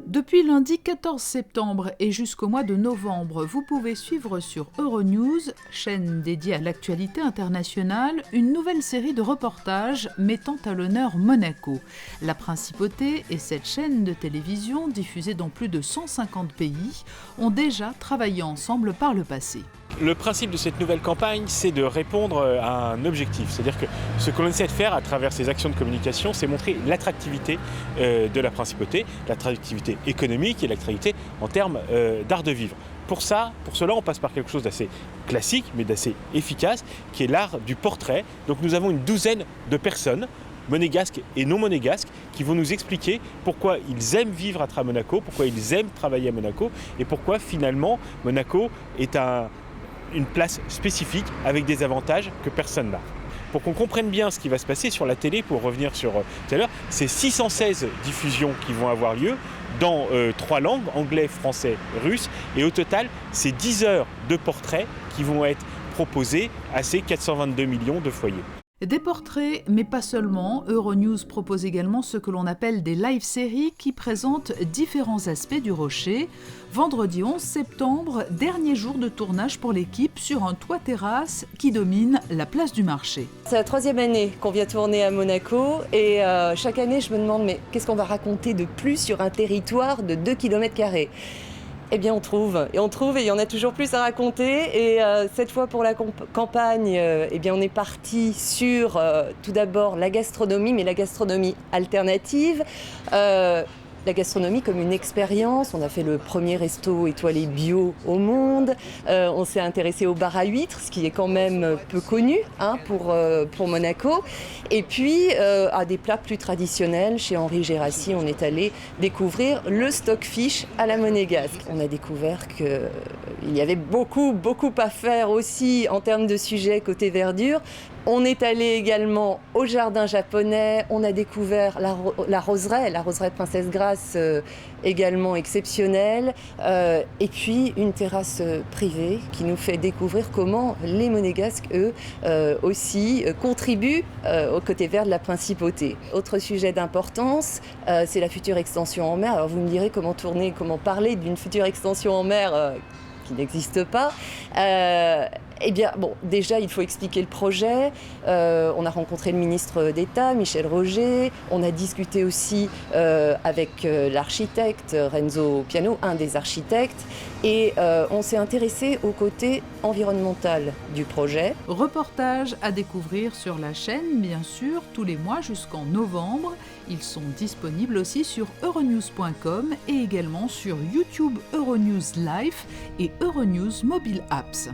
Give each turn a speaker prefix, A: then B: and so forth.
A: Depuis lundi 14 septembre et jusqu'au mois de novembre, vous pouvez suivre sur Euronews, chaîne dédiée à l'actualité internationale, une nouvelle série de reportages mettant à l'honneur Monaco. La Principauté et cette chaîne de télévision, diffusée dans plus de 150 pays, ont déjà travaillé ensemble par le passé.
B: Le principe de cette nouvelle campagne, c'est de répondre à un objectif. C'est-à-dire que ce que l'on essaie de faire à travers ces actions de communication, c'est montrer l'attractivité de la Principauté, l'attractivité économique et l'attractivité en termes d'art de vivre. Pour cela, on passe par quelque chose d'assez classique, mais d'assez efficace, qui est l'art du portrait. Donc nous avons une douzaine de personnes, monégasques et non monégasques, qui vont nous expliquer pourquoi ils aiment vivre à Monaco, pourquoi ils aiment travailler à Monaco, et pourquoi finalement Monaco est une place spécifique avec des avantages que personne n'a. Pour qu'on comprenne bien ce qui va se passer sur la télé, pour revenir sur tout à l'heure, c'est 616 diffusions qui vont avoir lieu dans 3 langues, anglais, français, russe, et au total, c'est 10 heures de portraits qui vont être proposés à ces 422 millions de foyers.
A: Des portraits, mais pas seulement. Euronews propose également ce que l'on appelle des live-séries qui présentent différents aspects du Rocher. Vendredi 11 septembre, dernier jour de tournage pour l'équipe sur un toit-terrasse qui domine la place du marché.
C: C'est la 3e année qu'on vient tourner à Monaco et chaque année je me demande mais qu'est-ce qu'on va raconter de plus sur un territoire de 2 km². Eh bien on trouve et il y en a toujours plus à raconter et cette fois pour la campagne, eh bien on est parti sur tout d'abord la gastronomie, mais la gastronomie alternative. La gastronomie comme une expérience. On a fait le premier resto étoilé bio au monde. On s'est intéressé au bar à huîtres, ce qui est quand même peu connu pour Monaco. Et puis à des plats plus traditionnels. Chez Henri Gérassi, on est allé découvrir le stockfish à la monégasque. On a découvert qu'il y avait beaucoup à faire aussi en termes de sujets côté verdure. On est allé également au jardin japonais, on a découvert la roseraie Princesse Grace, également exceptionnelle, et puis une terrasse privée qui nous fait découvrir comment les Monégasques, eux, aussi contribuent au côté vert de la Principauté. Autre sujet d'importance, c'est la future extension en mer. Alors vous me direz comment parler d'une future extension en mer qui n'existe pas. Eh bien, bon, déjà, il faut expliquer le projet. On a rencontré le ministre d'État, Michel Roger. On a discuté aussi avec l'architecte Renzo Piano, un des architectes. Et on s'est intéressé au côté environnemental du projet.
A: Reportages à découvrir sur la chaîne, bien sûr, tous les mois jusqu'en novembre. Ils sont disponibles aussi sur euronews.com et également sur YouTube Euronews Live et Euronews Mobile Apps.